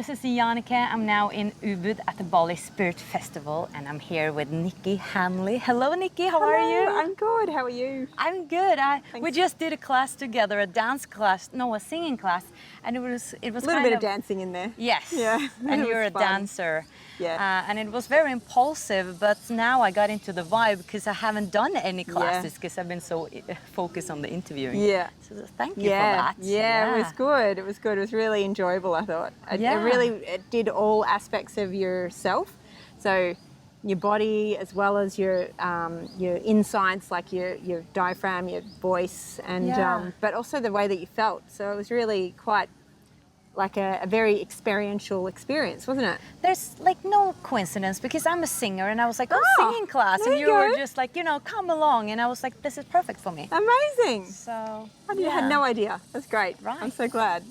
this is Janike. I'm now in Ubud at the Bali Spirit Festival, and I'm here with Nickie Hanley. Hello, Nickie. How are you? I'm good. How are you? I'm good. We just did a class together, a dance class, no, a singing class, and it was a little bit of dancing in there. Yes. Yeah. And you're a dancer. Yeah. And it was very impulsive, but now I got into the vibe because I haven't done any classes because I've been so focused on the interviewing. Yeah. So thank you for that. Yeah, it was good. It was good. It was really enjoyable, I thought. It did all aspects of yourself. So your body as well as your insides, like your diaphragm, your voice, and but also the way that you felt. So it was really quite like a very experiential experience, wasn't it? There's like no coincidence because I'm a singer and I was like, singing class, and you were just like, come along, and I was like, this is perfect for me. Amazing. So I had no idea. That's great. Right. I'm so glad.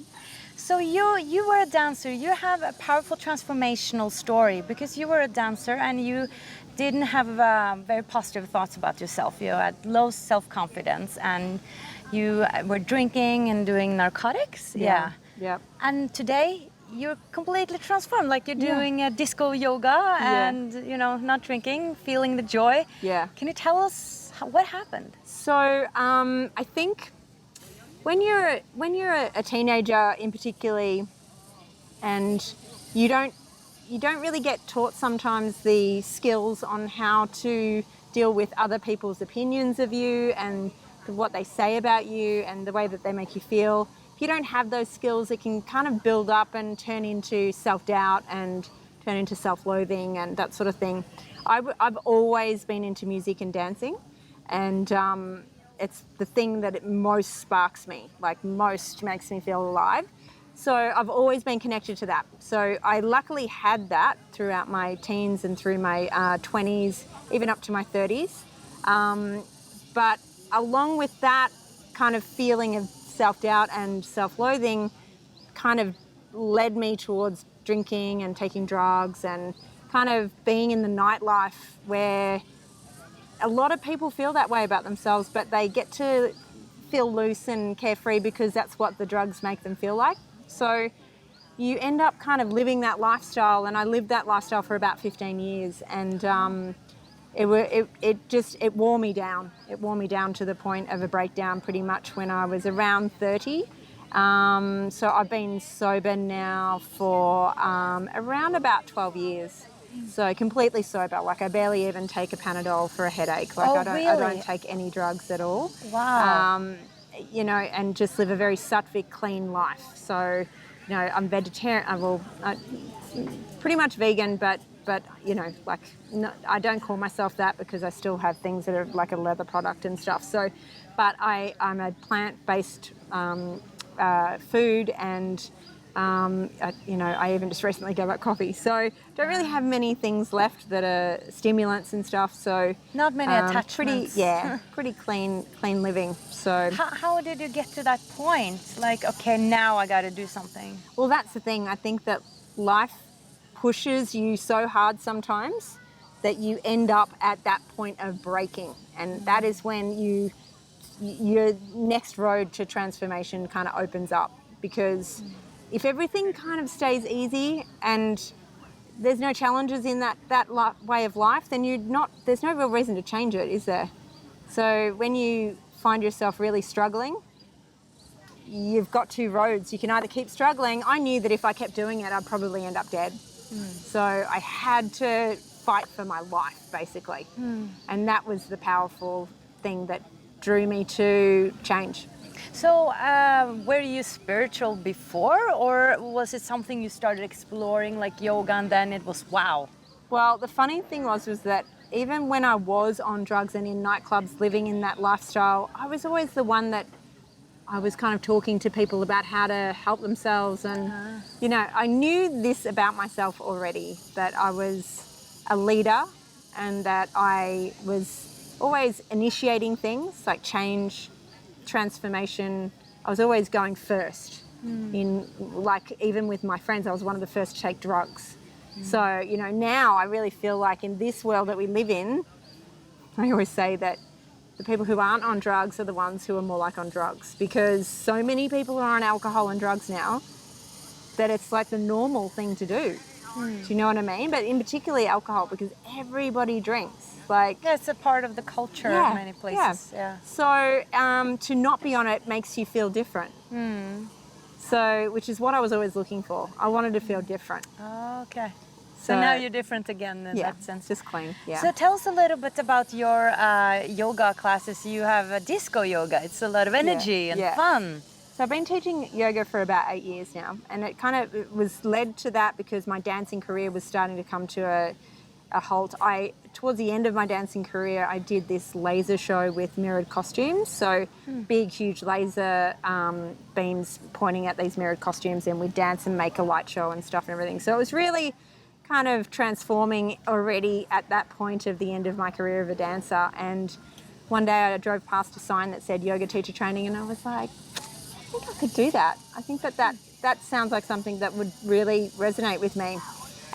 So you were a dancer. You have a powerful transformational story because you were a dancer and you didn't have very positive thoughts about yourself. You had low self-confidence and you were drinking and doing narcotics. Yeah. And today you're completely transformed. Like you're doing a disco yoga and not drinking, feeling the joy. Yeah. Can you tell us what happened? So I think when you're a teenager in particularly, and you don't really get taught sometimes the skills on how to deal with other people's opinions of you and what they say about you and the way that they make you feel. If you don't have those skills, it can kind of build up and turn into self-doubt and turn into self-loathing and that sort of thing. I've always been into music and dancing, and it's the thing that it most sparks me, like most makes me feel alive. So I've always been connected to that. So I luckily had that throughout my teens and through my 20s, even up to my 30s. But along with that kind of feeling of self-doubt and self-loathing kind of led me towards drinking and taking drugs and kind of being in the nightlife, where a lot of people feel that way about themselves, but they get to feel loose and carefree because that's what the drugs make them feel like. So you end up kind of living that lifestyle, and I lived that lifestyle for about 15 years, and it wore me down. It wore me down to the point of a breakdown pretty much when I was around 30. So I've been sober now for around about 12 years. So completely sober. Like I barely even take a Panadol for a headache. Like I don't take any drugs at all. Wow. And just live a very sattvic, clean life. So, I'm vegetarian. Pretty much vegan, but I don't call myself that because I still have things that are like a leather product and stuff. So, but I'm a plant-based food, and I even just recently gave up coffee. So don't really have many things left that are stimulants and stuff. So not many attachments. Pretty clean living. So how did you get to that point? Like, okay, now I got to do something. Well, that's the thing. I think that life pushes you so hard sometimes that you end up at that point of breaking, and that is when your next road to transformation kind of opens up, because if everything kind of stays easy and there's no challenges in that way of life, then there's no real reason to change it, is there? So when you find yourself really struggling, you've got two roads. You can either keep struggling. I knew that if I kept doing it, I'd probably end up dead. So I had to fight for my life, basically. And that was the powerful thing that drew me to change. So were you spiritual before, or was it something you started exploring like yoga and then it was wow? Well, the funny thing was that even when I was on drugs and in nightclubs living in that lifestyle, I was always the one that I was kind of talking to people about how to help themselves, and I knew this about myself already, that I was a leader and that I was always initiating things like change, transformation. I was always going first. In like even with my friends, I was one of the first to take drugs. So now I really feel like in this world that we live in, I always say that the people who aren't on drugs are the ones who are more like on drugs, because so many people are on alcohol and drugs now that it's like the normal thing to do. Do you know what I mean? But in particularly alcohol, because everybody drinks. Like, Yeah, it's a part of the culture of many places. Yeah. So to not be on it makes you feel different. So, which is what I was always looking for. I wanted to feel different. Oh, okay. So now you're different again in that sense. Just clean. Yeah. So tell us a little bit about your yoga classes. You have a disco yoga. It's a lot of energy and fun. So I've been teaching yoga for about 8 years now, and it was led to that because my dancing career was starting to come to a halt. Towards the end of my dancing career, I did this laser show with mirrored costumes. So big, huge laser beams pointing at these mirrored costumes, and we'd dance and make a light show and stuff and everything. So it was really kind of transforming already at that point of the end of my career of a dancer. And one day I drove past a sign that said yoga teacher training, and I was like, I think I could do that. I think that sounds like something that would really resonate with me.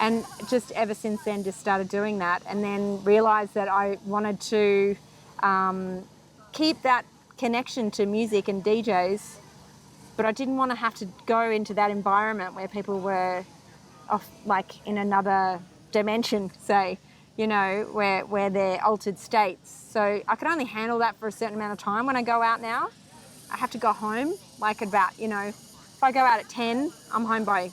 And just ever since then, just started doing that, and then realised that I wanted to keep that connection to music and DJs, but I didn't want to have to go into that environment where people were off, like in another dimension, say, you know, where they're altered states. So I could only handle that for a certain amount of time. When I go out now, I have to go home like about, you know, if I go out at 10, I'm home by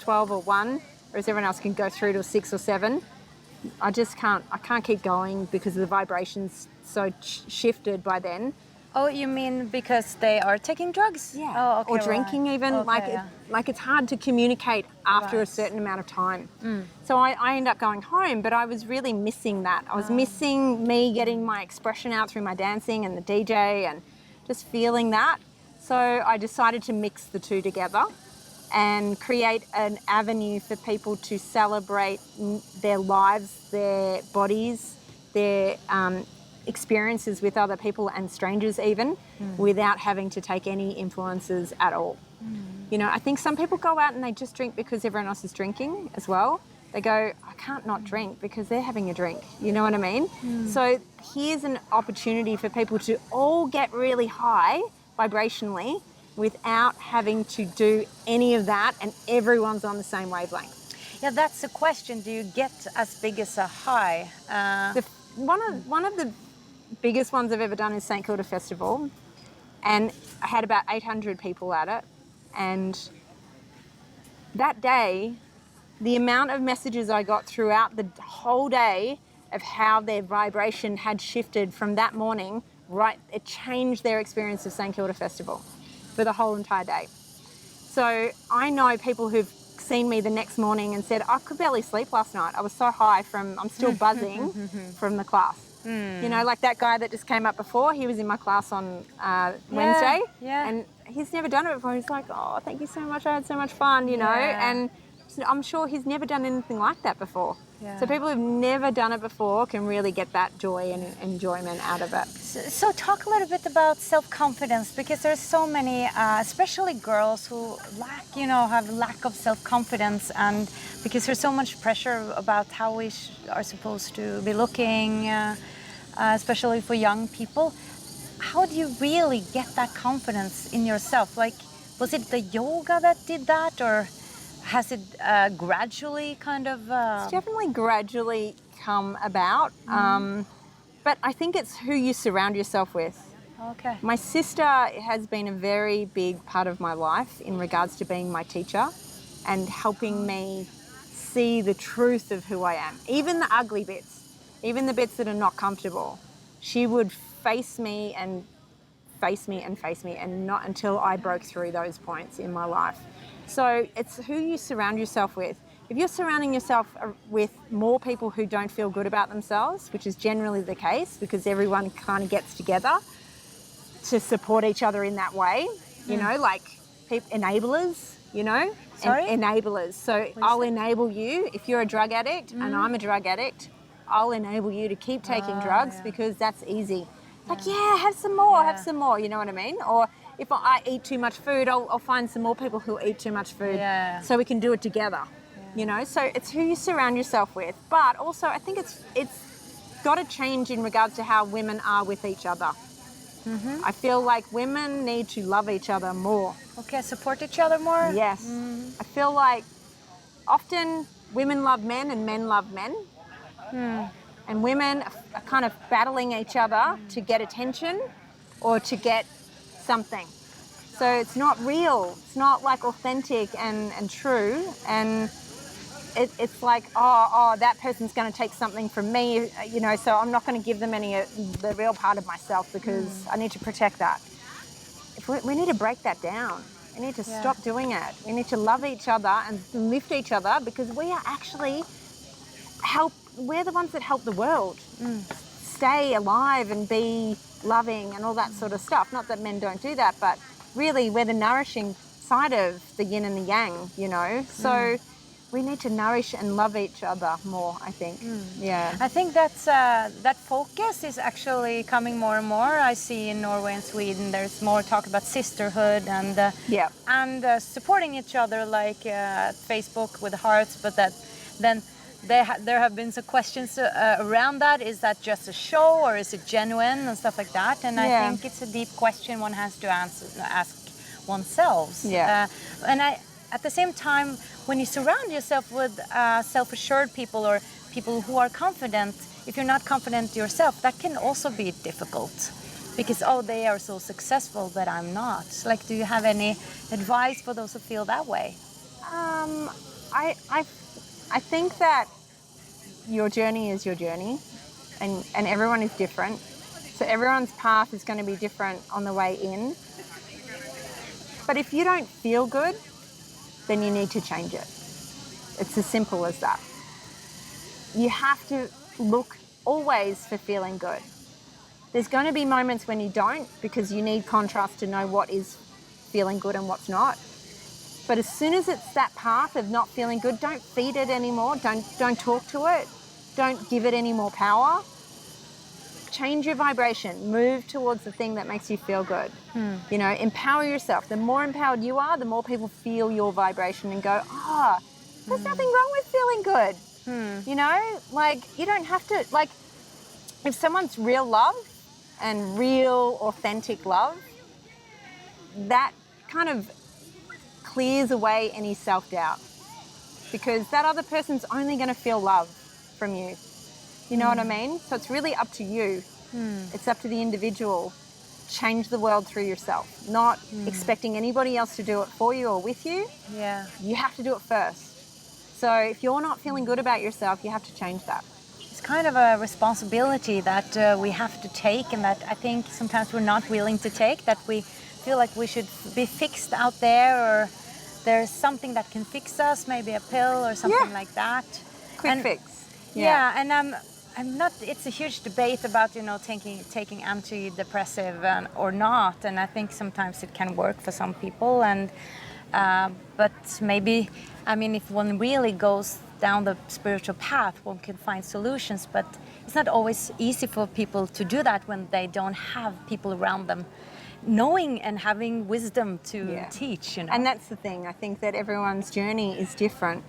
12 or 1, whereas everyone else can go through to 6 or 7. I can't keep going because the vibration's so shifted by then. Oh, you mean because they are taking drugs? Yeah. Oh, okay. Or drinking even. Okay, like it's hard to communicate after a certain amount of time. So I end up going home, but I was really missing that. I was missing me getting my expression out through my dancing and the DJ and just feeling that. So I decided to mix the two together and create an avenue for people to celebrate their lives, their bodies, their experiences with other people and strangers even, without having to take any influences at all. You know, I think some people go out and they just drink because everyone else is drinking as well. They go, I can't not drink because they're having a drink. You know what I mean? So here's an opportunity for people to all get really high vibrationally without having to do any of that, and everyone's on the same wavelength. Yeah, that's the question. Do you get as big as a high? One of the biggest ones I've ever done is St Kilda Festival, and I had about 800 people at it. And that day, the amount of messages I got throughout the whole day of how their vibration had shifted from that morning, right, it changed their experience of St Kilda Festival for the whole entire day. So I know people who've seen me the next morning and said, I could barely sleep last night. I was so high I'm still buzzing from the class. You know, like that guy that just came up before, he was in my class on Wednesday, and he's never done it before. He's like, oh, thank you so much, I had so much fun, you know, and I'm sure he's never done anything like that before. So people who've never done it before can really get that joy and enjoyment out of it. So talk a little bit about self-confidence, because there's so many, especially girls who have lack of self-confidence, and because there's so much pressure about how we are supposed to be looking, especially for young people. How do you really get that confidence in yourself? Like, was it the yoga that did that, or has it gradually kind of... It's definitely gradually come about, but I think it's who you surround yourself with. Okay. My sister has been a very big part of my life in regards to being my teacher and helping me see the truth of who I am. Even the ugly bits, even the bits that are not comfortable. She would face me and face me and face me, and not until I broke through those points in my life. So it's who you surround yourself with. If you're surrounding yourself with more people who don't feel good about themselves, which is generally the case because everyone kind of gets together to support each other in that way, you know, like enablers, you know? Sorry? Enablers. So I'll enable you. If you're a drug addict and I'm a drug addict, I'll enable you to keep taking drugs because that's easy. Like, have some more, you know what I mean? Or if I eat too much food, I'll find some more people who eat too much food so we can do it together, you know? So it's who you surround yourself with. But also I think it's got to change in regards to how women are with each other. I feel like women need to love each other more. Okay, support each other more? Yes. I feel like often women love men and men love men. And women are kind of battling each other to get attention or to get something. So it's not real. It's not like authentic and true. And it's like, that person's going to take something from me, you know, so I'm not going to give them any the real part of myself because I need to protect that. We need to break that down. We need to stop doing it. We need to love each other and lift each other because we are actually we're the ones that help the world stay alive and be loving and all that sort of stuff. Not that men don't do that, but really we're the nourishing side of the yin and the yang, you know. So we need to nourish and love each other more, I think. Yeah. I think that's that focus is actually coming more and more. I see in Norway and Sweden there's more talk about sisterhood and supporting each other, like Facebook with hearts. But that then there have been some questions around that. Is that just a show or is it genuine and stuff like that? And I think it's a deep question one has to ask oneself. Yeah. And at the same time, when you surround yourself with self-assured people or people who are confident, if you're not confident yourself, that can also be difficult because, they are so successful, but I'm not. Like, do you have any advice for those who feel that way? I think that your journey is your journey and everyone is different. So everyone's path is going to be different on the way in. But if you don't feel good, then you need to change it. It's as simple as that. You have to look always for feeling good. There's going to be moments when you don't because you need contrast to know what is feeling good and what's not. But as soon as it's that path of not feeling good, don't feed it anymore. Don't talk to it. Don't give it any more power. Change your vibration. Move towards the thing that makes you feel good. You know, empower yourself. The more empowered you are, the more people feel your vibration and go, there's nothing wrong with feeling good. You know, like you don't have to, like if someone's real love and real authentic love, that kind of clears away any self-doubt because that other person's only going to feel love from you. You know what I mean? So it's really up to you. It's up to the individual. Change the world through yourself, not expecting anybody else to do it for you or with you. Yeah. You have to do it first. So if you're not feeling good about yourself, you have to change that. It's kind of a responsibility that we have to take and that I think sometimes we're not willing to take, that we feel like we should be fixed out there or there's something that can fix us, maybe a pill or something like that. Quick fix. Yeah, and I'm not. It's a huge debate about taking antidepressive or not, and I think sometimes it can work for some people, and but maybe if one really goes down the spiritual path, one can find solutions, but it's not always easy for people to do that when they don't have people around them knowing and having wisdom to teach. And that's the thing. I think that everyone's journey is different.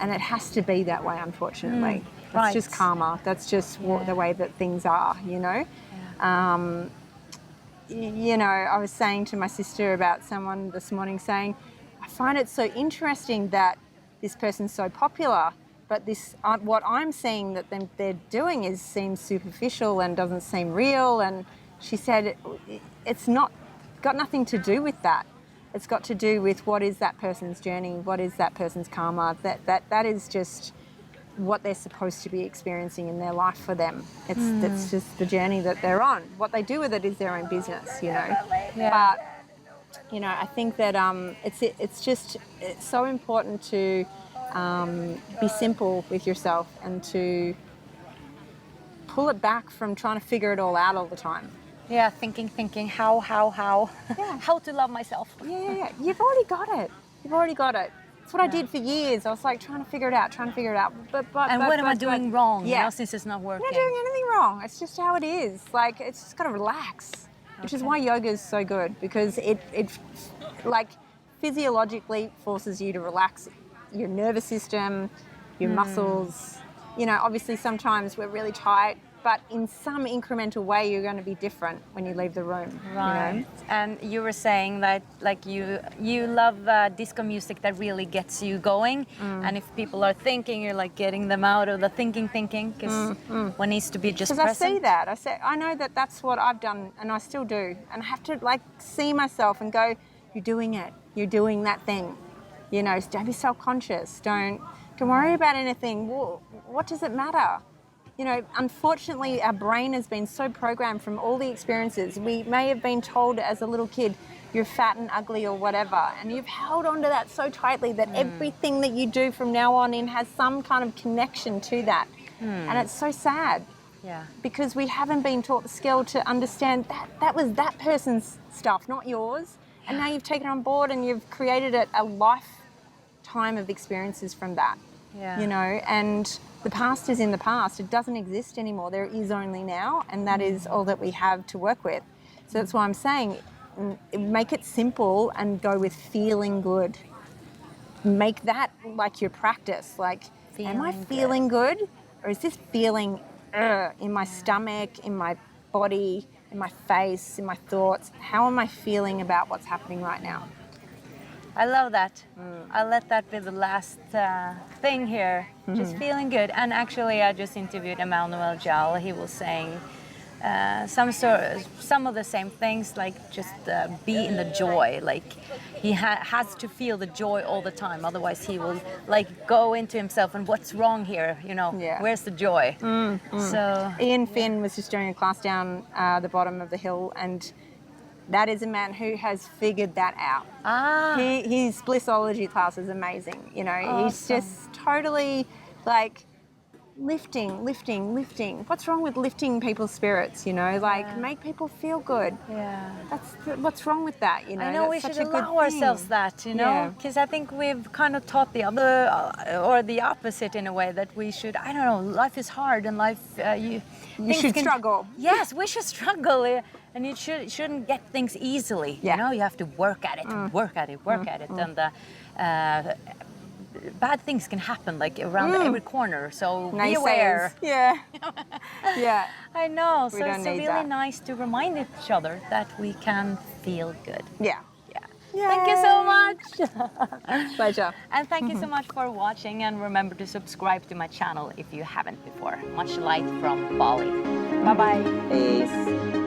And it has to be that way, unfortunately. That's just karma. That's just the way that things are, you know. Yeah. I was saying to my sister about someone this morning saying, I find it so interesting that this person's so popular, but what I'm seeing that they're doing seems superficial and doesn't seem real. And she said, it's got nothing to do with that. It's got to do with what is that person's journey, what is that person's karma. That is just what they're supposed to be experiencing in their life for them. It's just the journey that they're on. What they do with it is their own business, you know. Yeah. But I think that it's so important to be simple with yourself and to pull it back from trying to figure it all out all the time. Yeah, thinking, how, Yeah. how to love myself. Yeah. You've already got it. That's what I did for years. I was like trying to figure it out. But what am I doing wrong? Yeah. Since it's not working. You're not doing anything wrong. It's just how it is. Like, it's just got to relax, which is why yoga is so good because it like physiologically forces you to relax your nervous system, your muscles. Obviously sometimes we're really tight but in some incremental way, you're going to be different when you leave the room. Right. You know? And you were saying that like you love disco music that really gets you going. And if people are thinking, you're like getting them out of the thinking because one needs to be just Because present. I see that. I know that that's what I've done, and I still do. And I have to like see myself and go, "You're doing it. You're doing that thing." You know, don't be self-conscious. Don't worry about anything. What does it matter? You know, unfortunately, our brain has been so programmed from all the experiences. We may have been told as a little kid, "You're fat and ugly" or whatever, and you've held on to that so tightly that everything that you do from now on in has some kind of connection to that. And it's so sad. Yeah. Because we haven't been taught the skill to understand that was that person's stuff, not yours. And now you've taken it on board and you've created a lifetime of experiences from that. Yeah. You know, and the past is in the past. It doesn't exist anymore. There is only now, and that is all that we have to work with. So that's why I'm saying, make it simple and go with feeling good. Make that like your practice. Like, am I feeling good? Or is this feeling in my stomach, in my body, in my face, in my thoughts? How am I feeling about what's happening right now? I love that. I'll let that be the last thing here. Just feeling good. And actually, I just interviewed Emmanuel Jal. He was saying some of the same things, like just be in the joy. Like he has to feel the joy all the time. Otherwise, he will like go into himself and what's wrong here? You know, where's the joy? So Ian Finn was just doing a class down the bottom of the hill, and that is a man who has figured that out. His Blissology class is amazing. You know, he's just totally like lifting. What's wrong with lifting people's spirits? You know, like make people feel good. yeah. That's what's wrong with that. You know, I know we that's should such a good allow ourselves thing. that, you know, because I think we've kind of taught the other or the opposite in a way that we should. I don't know. Life is hard, and life You should struggle. Yes, we should struggle, and you shouldn't get things easily. Yeah. You know, you have to work at it, work at it, and bad things can happen like around every corner. So be aware. Yeah, yeah. I know. We So don't it's need really that. nice to remind each other that we can feel good. Yeah. Yeah. Thank you so much. Pleasure. And thank you so much for watching, and remember to subscribe to my channel if you haven't before. Much light from Bali. Bye bye. Peace.